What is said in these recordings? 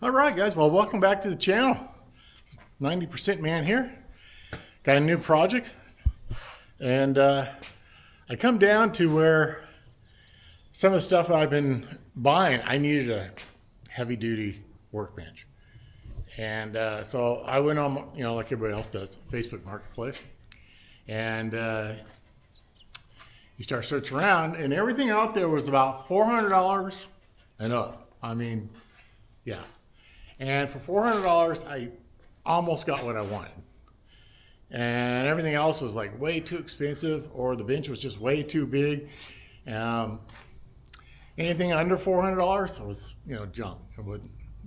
All right, guys. Well, welcome back to the channel. 90% Man here. Got a new project. And I come down to where some of the stuff I've been buying, I needed a heavy-duty workbench. And so I went on, like everybody else does, Facebook Marketplace. And you start searching around, and everything out there was about $400 and up. I mean, yeah. And for $400, I almost got what I wanted. And everything else was like way too expensive, or the bench was just way too big. Anything under $400 was, junk. It was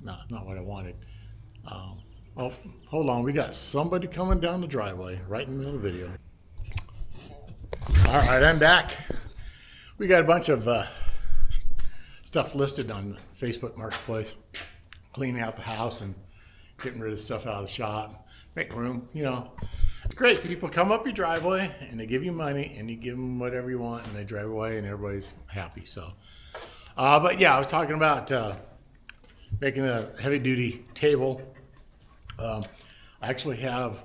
not what I wanted. Oh, hold on. We got somebody coming down the driveway right in the middle of the video. All right, I'm back. We got a bunch of stuff listed on Facebook Marketplace. Cleaning out the house and getting rid of stuff out of the shop. Make room, It's great. People come up your driveway and they give you money and you give them whatever you want and they drive away and everybody's happy. So, but yeah, I was talking about making a heavy duty table. I actually have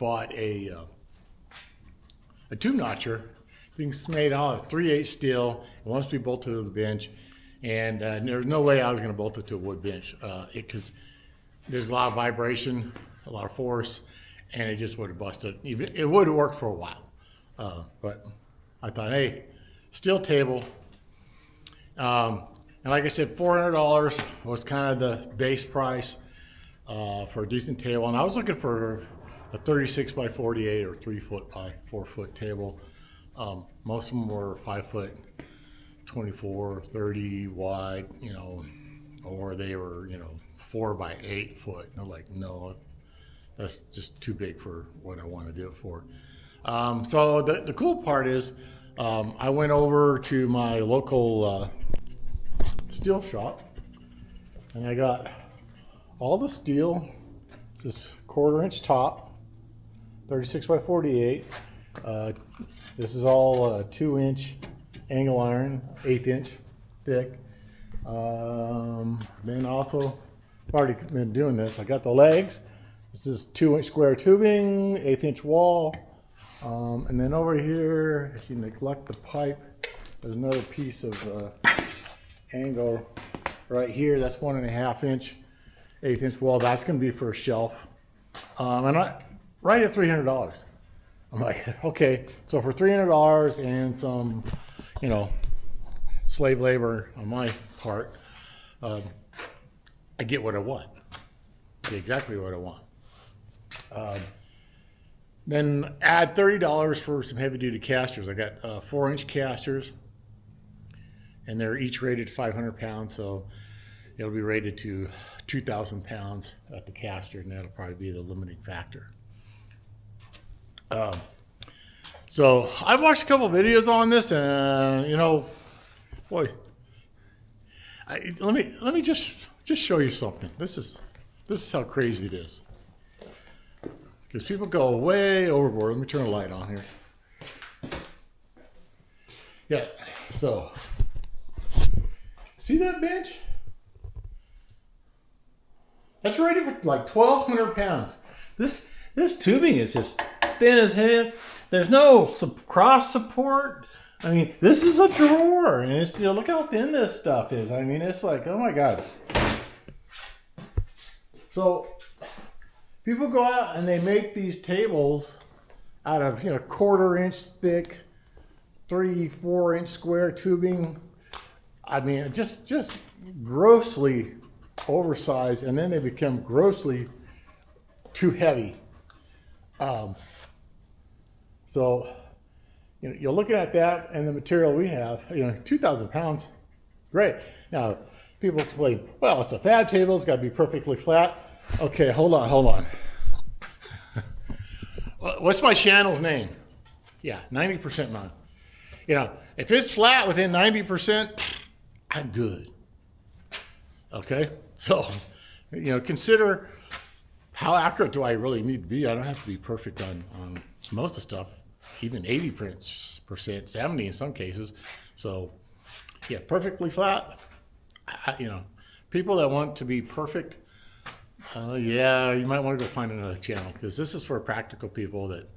bought a tube notcher. Thing's made out of 3/8 steel. It wants to be bolted to the bench. And there's no way I was going to bolt it to a wood bench because there's a lot of vibration, a lot of force, and it just would have busted. It would have worked for a while. But I thought, hey, steel table. And like I said, $400 was kind of the base price for a decent table. And I was looking for a 36 by 48 or 3 foot by 4 foot table. Most of them were 5 foot. 24, 30 wide, or they were, 4 by 8 foot. And I'm like, no, that's just too big for what I want to do it for. So the cool part is I went over to my local steel shop and I got all the steel. It's this 1/4 inch top, 36 by 48. This is all 2-inch angle iron, 1/8 inch thick. Then also, I've already been doing this. I got the legs. This is 2-inch square tubing, 1/8 inch wall. And then over here, if you neglect the pipe, there's another piece of angle right here. That's 1.5 inch, 1/8 inch wall. That's going to be for a shelf. And right at $300. I'm like, okay, so for $300 and some slave labor on my part, I get what I want. I get exactly what I want. Then add $30 for some heavy duty casters. I got 4-inch casters and they're each rated 500 pounds. So it'll be rated to 2,000 pounds at the caster, and that'll probably be the limiting factor. So I've watched a couple of videos on this, and boy, let me just show you something. This is how crazy it is. Because people go way overboard. Let me turn the light on here. Yeah. So see that bench? That's rated for like 1,200 pounds. This tubing is just thin as hell. There's no cross support. I mean, this is a drawer, and it's look how thin this stuff is. I mean, it's like, oh my God. So people go out and they make these tables out of 1/4 inch thick, 3-4 inch square tubing. I mean, just grossly oversized, and then they become grossly too heavy. So, you're looking at that and the material we have, 2,000 pounds, great. Now, people complain, well, it's a fab table, it's got to be perfectly flat. Okay, hold on. What's my channel's name? Yeah, 90% mine. If it's flat within 90%, I'm good. Okay, so, consider how accurate do I really need to be. I don't have to be perfect on most of the stuff. Even 80%, 70 in some cases. So, yeah, perfectly flat, people that want to be perfect, yeah, you might want to go find another channel, because this is for practical people that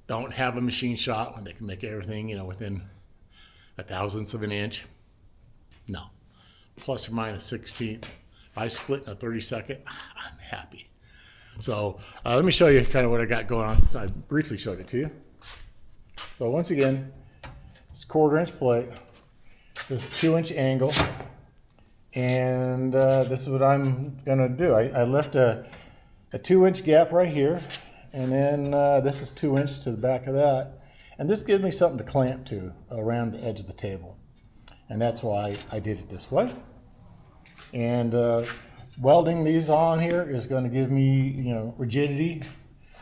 don't have a machine shop when they can make everything, within a thousandth of an inch. No, plus or minus 16th. If I split in a 32nd, I'm happy. So let me show you kind of what I got going on. I briefly showed it to you. So once again, it's 1/4 inch plate, this 2-inch angle, and this is what I'm gonna do. I left a 2-inch gap right here, and then this is 2 inches to the back of that, and this gives me something to clamp to around the edge of the table, and that's why I did it this way. And welding these on here is going to give me, rigidity.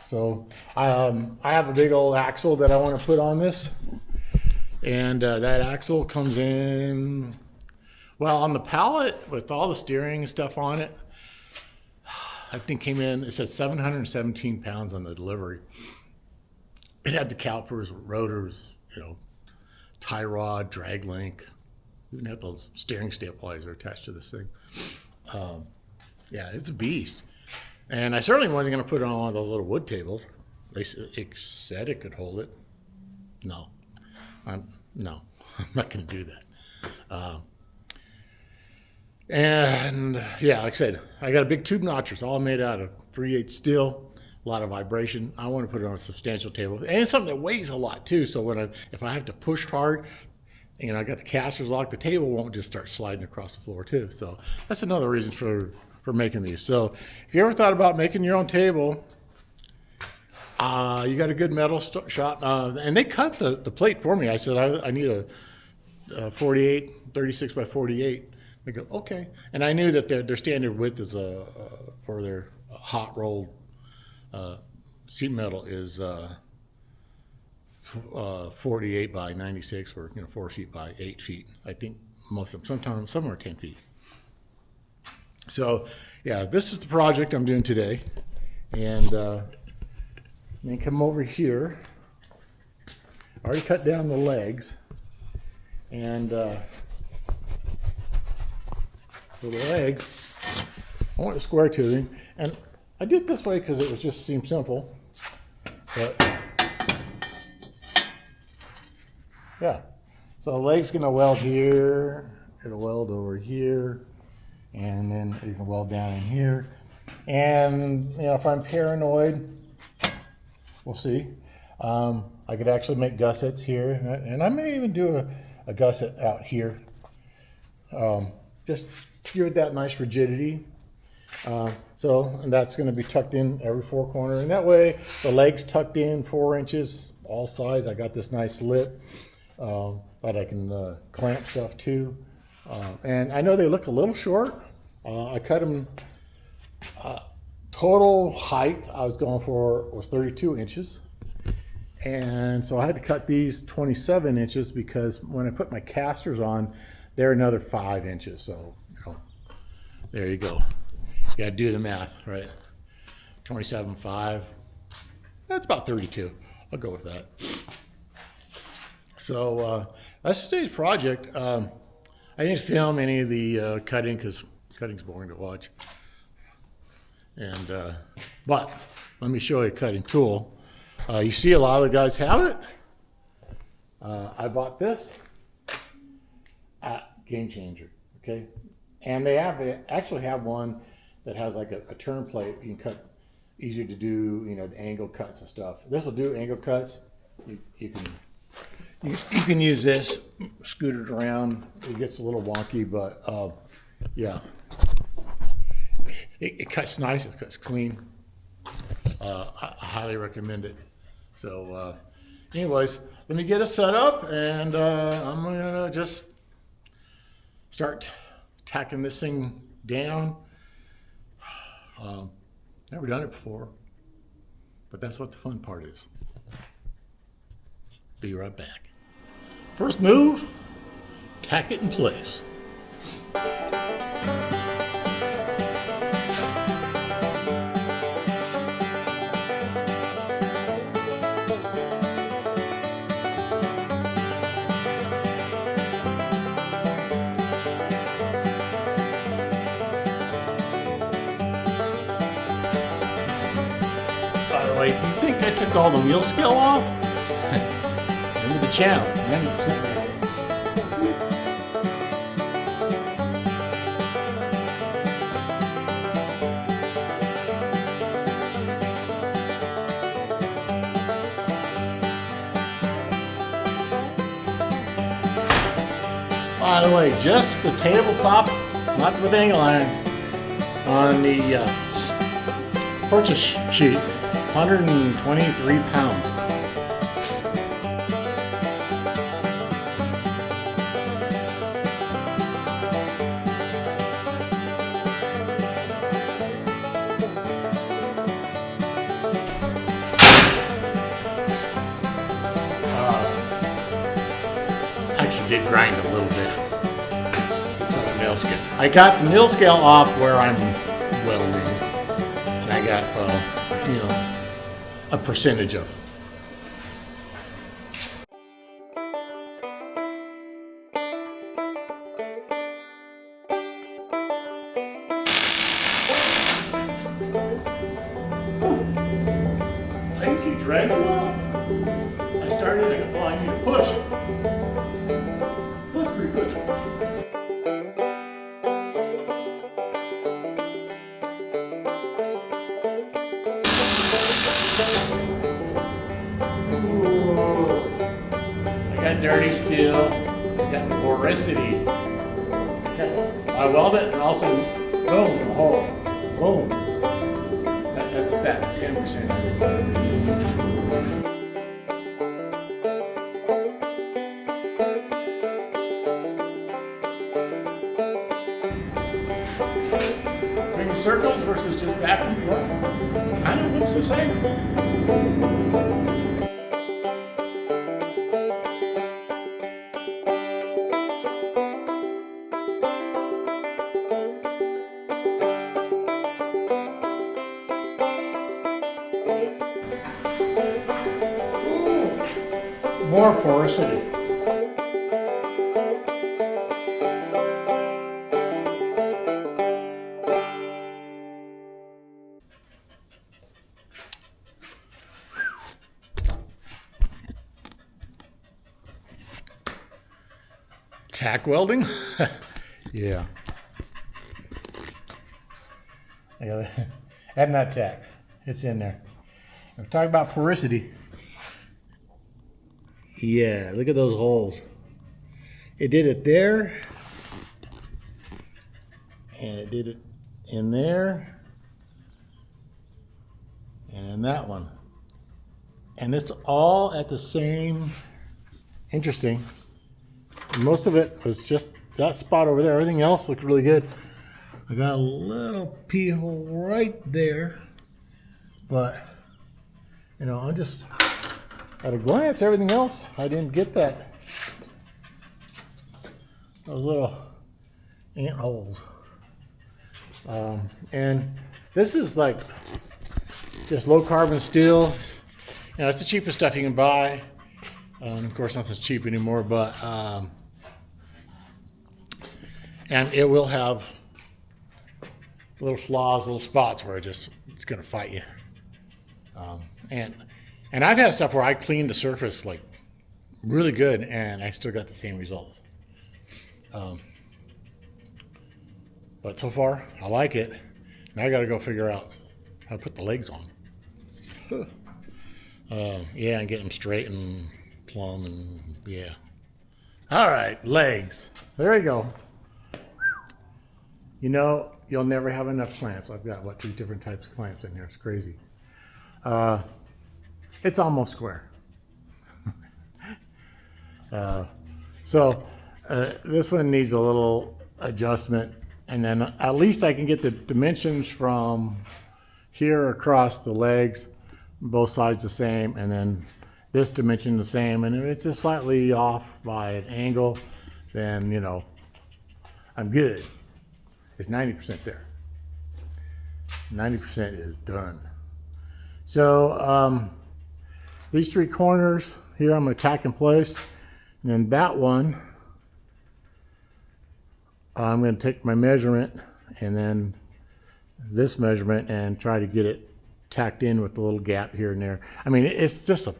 So I have a big old axle that I want to put on this, and that axle comes in, well, on the pallet with all the steering and stuff on it. I think came in, it said 717 pounds on the delivery. It had the calipers, rotors, tie rod, drag link. Even had those steering stabilizer attached to this thing. Yeah, it's a beast. And I certainly wasn't going to put it on one of those little wood tables. It said it could hold it. No, I'm not going to do that. And yeah, like I said, I got a big tube notcher. It's all made out of 3/8 steel, a lot of vibration. I want to put it on a substantial table, and something that weighs a lot too. So if I have to push hard, I got the casters locked, the table won't just start sliding across the floor too. So that's another reason for making these. So if you ever thought about making your own table, you got a good metal shop, and they cut the plate for me. I said, I need a 36 by 48. They go, okay. And I knew that their standard width is for their hot rolled sheet metal is 48 by 96, or 4 feet by 8 feet. I think most of them, sometimes some are 10 feet. So yeah, this is the project I'm doing today. And then come over here. I already cut down the legs, and so the leg, I want a square tubing, and I did it this way because it just seemed simple. But yeah, so the leg's gonna weld here, it'll weld over here, and then you can weld down in here. And if I'm paranoid, we'll see. I could actually make gussets here, and I may even do a gusset out here. Just give it that nice rigidity. And that's going to be tucked in every 4 corners, and that way the leg's tucked in 4 inches all sides. I got this nice lip that I can clamp stuff to, and I know they look a little short. I cut them. Total height I was going for was 32 inches, and so I had to cut these 27 inches because when I put my casters on, they're another 5 inches. So there you go. You got to do the math, right? 27.5. That's about 32. I'll go with that. So that's today's project. I didn't film any of the cutting because cutting's boring to watch. And but let me show you a cutting tool. You see a lot of the guys have it. I bought this at Game Changer, okay? And they actually have one that has like a turn plate. You can cut, easier to do, the angle cuts and stuff. This will do angle cuts. You can use this, scoot it around. It gets a little wonky, but yeah. It cuts nice, it cuts clean. I highly recommend it. So anyways, let me get it set up, and I'm gonna just start tacking this thing down. Never done it before, but that's what the fun part is. Be right back. First move, tack it in place. way, if you think I took all the meal scale off, remember the channel, 90%. By the way, just the tabletop, not with angle iron, on the purchase sheet, 123 pounds. Actually did grind a little bit. It's on the nail scale. I got the nail scale off where I'm welding, and I got, a percentage of it. I usually drag it off. I started, I need to push. That's pretty good. I got dirty steel, I got porosity. I weld it and also, boom, a hole, boom. That's that 10% of it. Doing circles versus just back and forth, kind of looks the same. More porosity. Tack welding? Yeah. I got it. And not tacks. It's in there. I'm talking about porosity. Yeah, look at those holes. It did it there, and it did it in there, and in that one. And it's all at the same, interesting. Most of it was just that spot over there. Everything else looked really good. I got a little pee hole right there, but, I'm just, at a glance, everything else, I didn't get that. Those little ant holes. And this is like just low carbon steel. It's the cheapest stuff you can buy. Of course, nothing's cheap anymore, but and it will have little flaws, little spots where it's going to fight you. And I've had stuff where I cleaned the surface like really good, and I still got the same results. But so far, I like it. Now I got to go figure out how to put the legs on. Yeah, and get them straight and plumb, and yeah. All right, legs. There you go. You'll never have enough clamps. I've got, 2 different types of clamps in here. It's crazy. It's almost square. This one needs a little adjustment, and then at least I can get the dimensions from here across the legs, both sides the same, and then this dimension the same, and if it's just slightly off by an angle, then I'm good. It's 90% there. 90% is done. So these 3 corners here I'm going to tack in place, and then that one I'm going to take my measurement and then this measurement and try to get it tacked in with a little gap here and there. I mean, it's just a,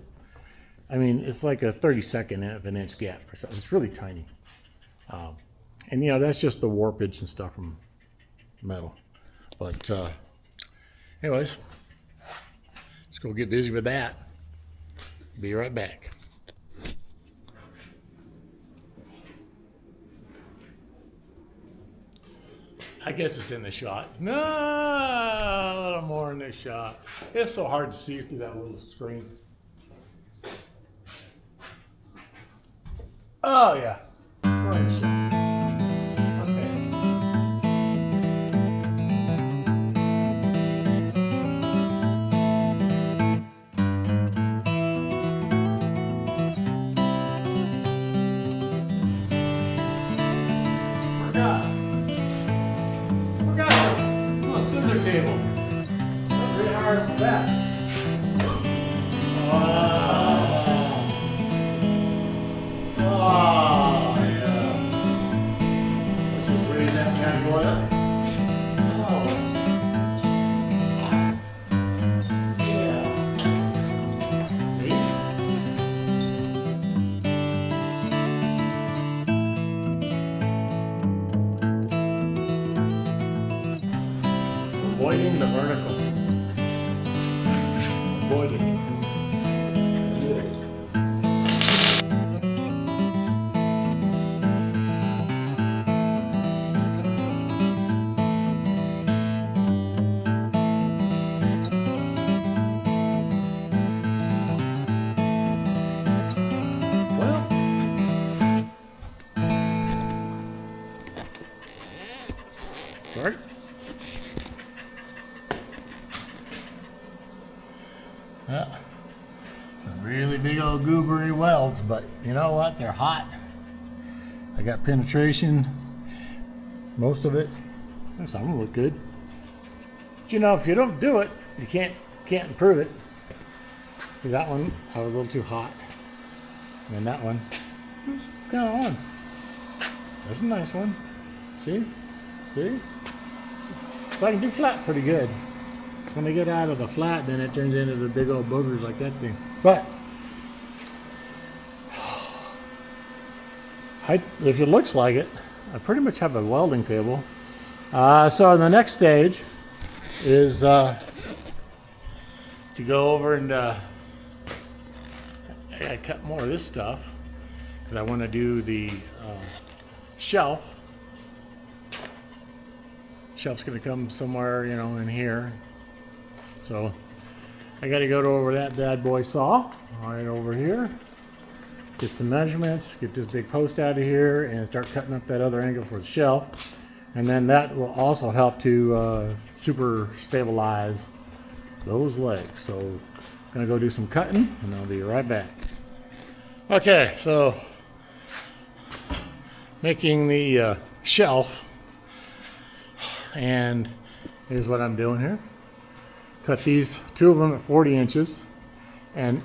I mean, it's like a 32nd of an inch gap or something. It's really tiny. And you know, that's just the warpage and stuff from metal. But anyways, let's go get busy with that. Be right back. I guess it's in the shot. No, a little more in this shot. It's so hard to see through that little screen. Oh yeah, we're in the shot. Scissor table. Not really hard with that. Oh, yeah. Let's just raise that bad boy up. Oh. Yeah. See? Avoiding the vertical. Avoid it. Well, sorry. Yeah, some really big old goobery welds, but you know what? They're hot. I got penetration, most of it. Some of them look good. But you know, if you don't do it, you can't improve it. See, that one, I was a little too hot. And then that one, kind of on. That's a nice one. See? See? So I can do flat pretty good. When they get out of the flat, then it turns into the big old boogers like that thing. But if it looks like it, I pretty much have a welding table. So the next stage is to go over and I gotta cut more of this stuff because I want to do the shelf. Shelf's gonna come somewhere, you know, in here. So I got to go over that bad boy saw right over here, get some measurements, get this big post out of here, and start cutting up that other angle for the shelf. And then that will also help to super stabilize those legs. So I'm gonna go do some cutting, and I'll be right back. Okay, so making the shelf, and here's what I'm doing here. Cut these, two of them at 40 inches. And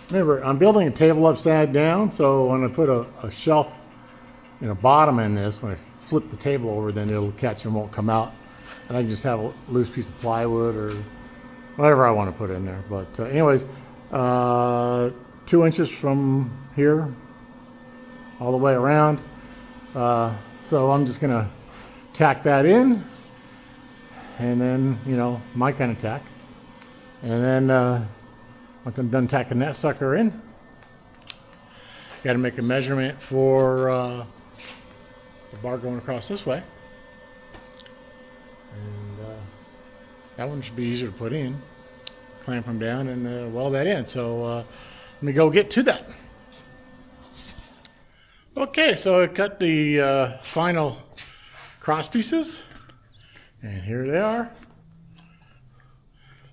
remember, I'm building a table upside down, so when I put a shelf, you know, bottom in this, when I flip the table over, then it'll catch and won't come out. And I can just have a loose piece of plywood or whatever I want to put in there. But anyways, 2 inches from here all the way around. So I'm just gonna tack that in, and then, you know, my kind of tack. And then once I'm done tacking that sucker in, got to make a measurement for the bar going across this way. And that one should be easier to put in. Clamp them down and weld that in. So let me go get to that. Okay, so I cut the final cross pieces, and here they are.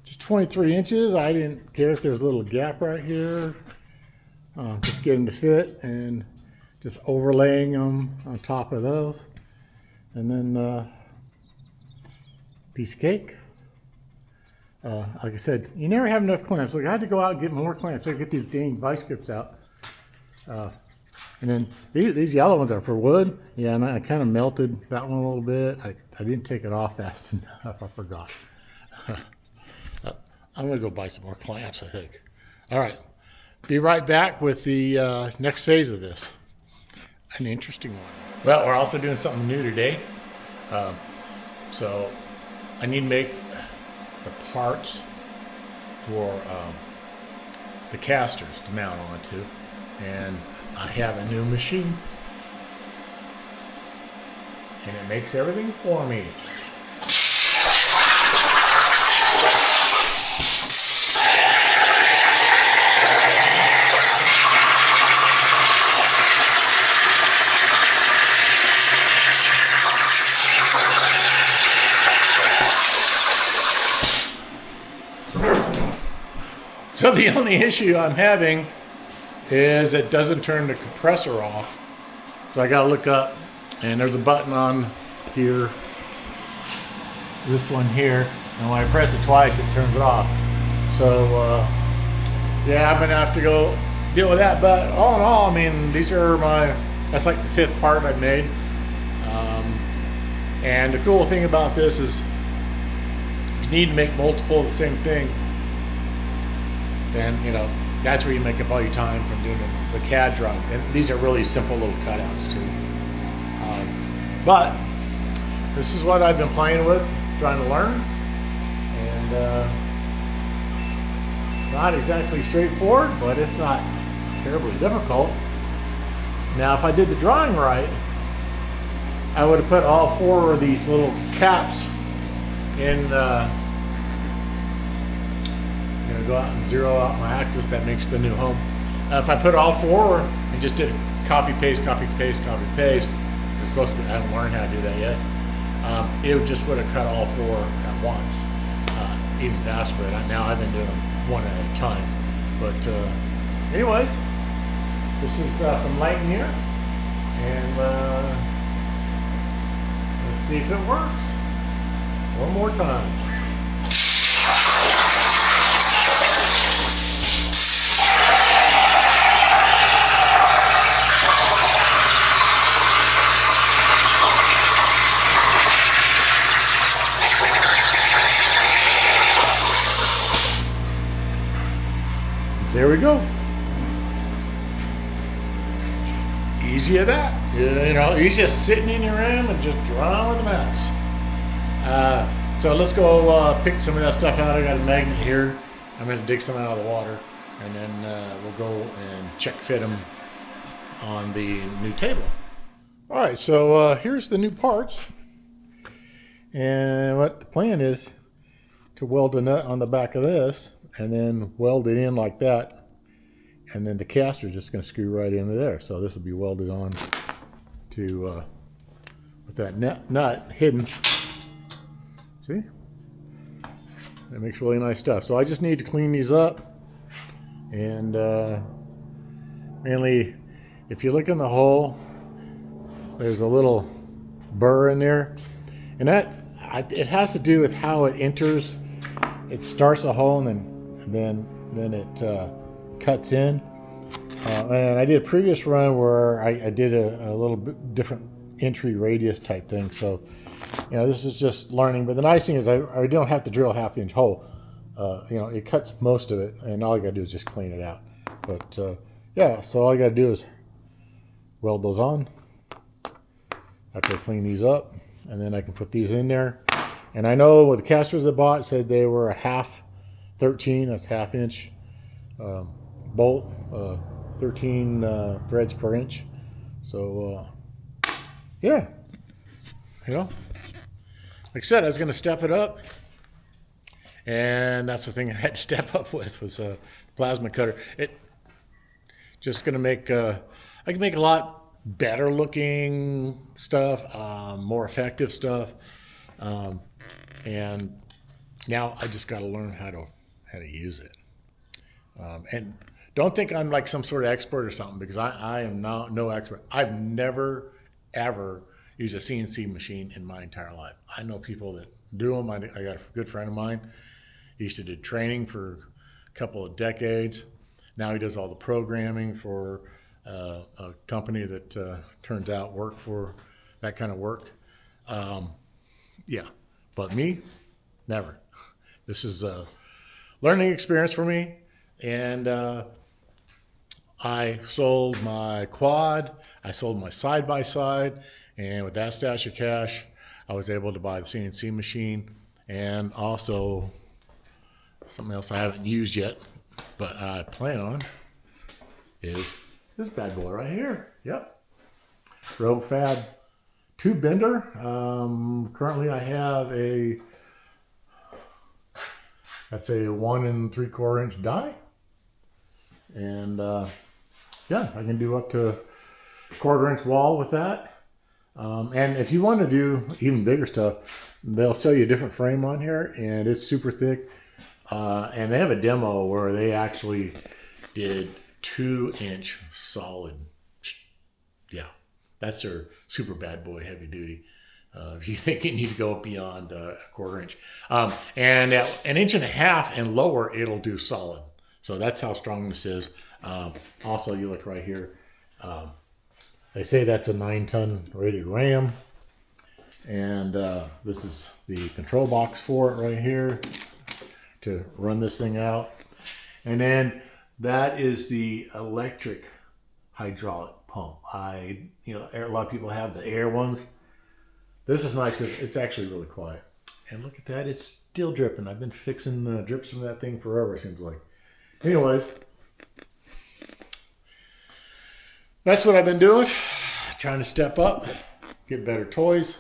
Just 23 inches. I didn't care if there's a little gap right here. Just get them to fit, and just overlaying them on top of those. And then piece of cake. Like I said, you never have enough clamps. Like I had to go out and get more clamps. I get these dang vice grips out. And then these yellow ones are for wood. Yeah, and I kind of melted that one a little bit. I didn't take it off fast enough. I forgot. I'm going to go buy some more clamps, I think. All right. Be right back with the next phase of this. An interesting one. Well, we're also doing something new today. So I need to make the parts for the casters to mount onto. And I have a new machine. And it makes everything for me. So the only issue I'm having is it doesn't turn the compressor off. So I gotta look up, and there's a button on here, this one here, and when I press it twice it turns it off. So yeah, I'm gonna have to go deal with that, but all in all, I mean, that's like the 5th part I've made. And the cool thing about this is if you need to make multiple of the same thing, then, you know, that's where you make up all your time from doing the CAD drawing. And these are really simple little cutouts too. But this is what I've been playing with, trying to learn. And it's not exactly straightforward, but it's not terribly difficult. Now, if I did the drawing right, I would have put all 4 of these little caps in go out and zero out my axis. That makes the new home. If I put all 4 and just did copy paste, copy paste, copy paste, it's supposed to be, I haven't learned how to do that yet. It just would have cut all 4 at once, even faster. But now I've been doing them one at a time. But anyways, this is from Lightyear, and let's see if it works. One more time. There we go. Easy as that. You know, he's just sitting in your room and just drawing with a mouse. So let's go pick some of that stuff out. I got a magnet here. I'm going to dig some out of the water, and then we'll go and check fit them on the new table. All right, so here's the new parts. And what the plan is to weld a nut on the back of this, and then weld it in like that, and then the caster is just going to screw right into there. So this will be welded on to with that nut hidden. See, that makes really nice stuff. So I just need to clean these up, and mainly, if you look in the hole, there's a little burr in there, and that it has to do with how it enters. It starts a hole and then it cuts in. And I did a previous run where I did a little bit different entry radius type thing. So, you know, this is just learning. But the nice thing is I don't have to drill a 1/2-inch hole. You know, it cuts most of it, and all I got to do is just clean it out. But yeah, so all I got to do is weld those on after I clean these up, and then I can put these in there. And I know with the casters I bought, said they were a 13, that's 1/2-inch bolt, 13 threads per inch. So yeah, you know, like I said, I was going to step it up, and that's the thing I had to step up with was a plasma cutter. It just going to make I can make a lot better looking stuff, more effective stuff. And now I just got to learn how to use it. And don't think I'm like some sort of expert or something, because I am no expert. I've never, ever used a CNC machine in my entire life. I know people that do them. I got a good friend of mine. He used to do training for a couple of decades. Now he does all the programming for a company that turns out work for that kind of work. Yeah. But me, never. This is learning experience for me. And I sold my quad, I sold my side-by-side, and with that stash of cash, I was able to buy the CNC machine and also something else I haven't used yet, but I plan on, is this bad boy right here. Yep. Rogue Fab tube bender. Currently I have that's a 1 3/4 inch die. And yeah, I can do up to 1/4 inch wall with that. And if you want to do even bigger stuff, they'll sell you a different frame on here, and it's super thick. And they have a demo where they actually did 2-inch solid. Yeah, that's their super bad boy heavy duty. If you think you need to go beyond 1/4 inch. And at 1.5 inch and lower, it'll do solid. So that's how strong this is. Also, you look right here. They say that's a 9-ton rated ram. And this is the control box for it right here to run this thing out. And then that is the electric hydraulic pump. A lot of people have the air ones. This is nice because it's actually really quiet. And look at that, it's still dripping. I've been fixing drips from that thing forever, it seems like. Anyways, that's what I've been doing. Trying to step up, get better toys.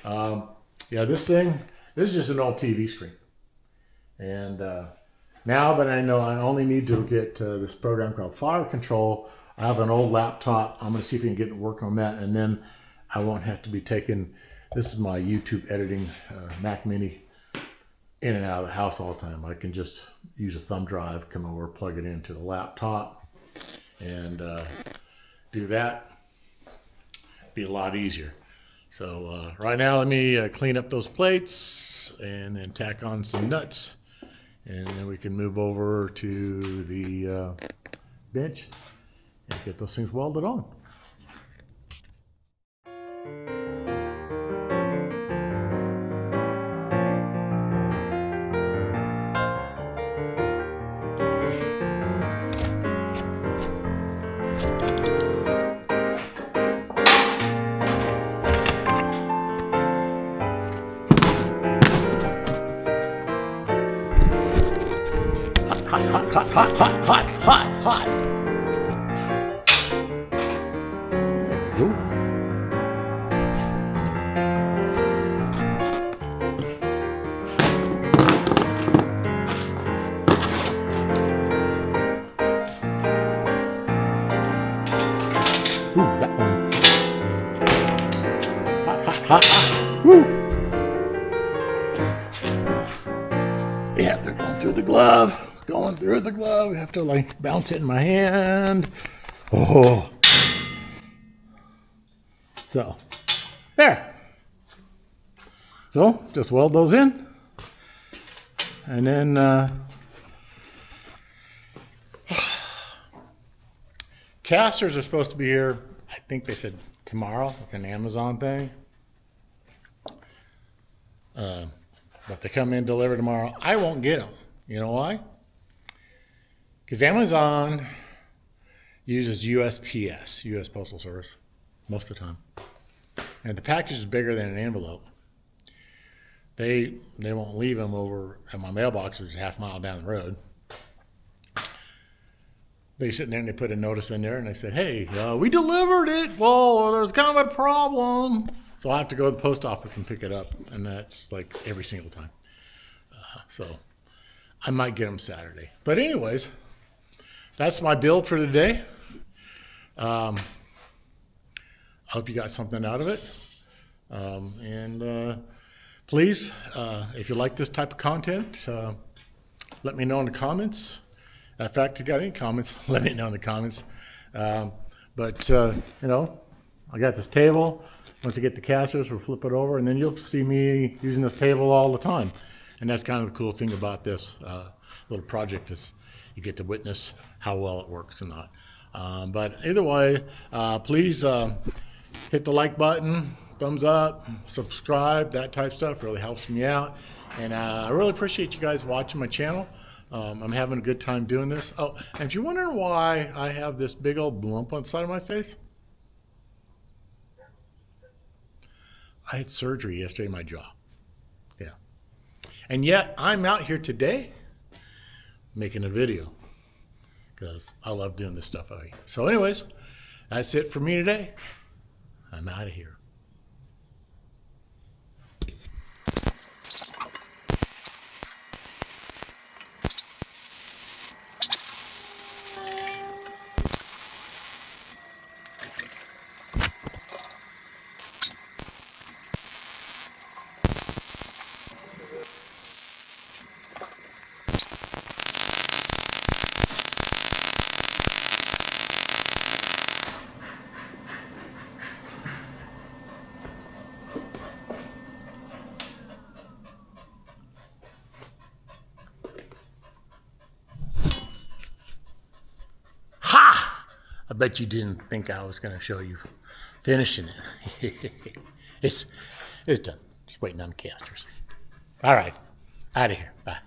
Yeah, this is just an old TV screen. And now that I know I only need to get this program called Fire Control, I have an old laptop. I'm going to see if we can get to work on that, and then I won't have to be taking, this is my YouTube editing Mac Mini, in and out of the house all the time. I can just use a thumb drive, come over, plug it into the laptop, and do that. Be a lot easier. So right now, let me clean up those plates and then tack on some nuts, and then we can move over to the bench and get those things welded on. Hot, hot, hot, hot, hot, hot. Ooh. Ooh, that one. Hot, hot, hot, hot. Woo. Yeah, they're going through the glove. Going through the glove. I have to like bounce it in my hand. Oh. So, there. So, just weld those in. And then casters are supposed to be here, I think they said tomorrow. It's an Amazon thing. But they come in, deliver tomorrow. I won't get them. You know why? Because Amazon uses USPS, U.S. Postal Service, most of the time. And the package is bigger than an envelope. They won't leave them over at my mailbox, which is half a mile down the road. They sit there and they put a notice in there and they say, hey, we delivered it. Well, there's kind of a problem. So I have to go to the post office and pick it up. And that's like every single time. So I might get them Saturday. But anyways, that's my build for today. I hope you got something out of it. Please, if you like this type of content, let me know in the comments. In fact, if you got any comments, let me know in the comments. I got this table. Once I get the casters, we'll flip it over, and then you'll see me using this table all the time. And that's kind of the cool thing about this little project is you get to witness how well it works or not. But either way, please hit the like button, thumbs up, subscribe, that type of stuff really helps me out. And I really appreciate you guys watching my channel. I'm having a good time doing this. Oh, and if you're wondering why I have this big old lump on the side of my face, I had surgery yesterday in my jaw. Yeah. And yet I'm out here today making a video because I love doing this stuff out here. So anyways, that's it for me today. I'm out of here. Ha! I bet you didn't think I was going to show you finishing it. it's done. Just waiting on the casters. All right. Out of here. Bye.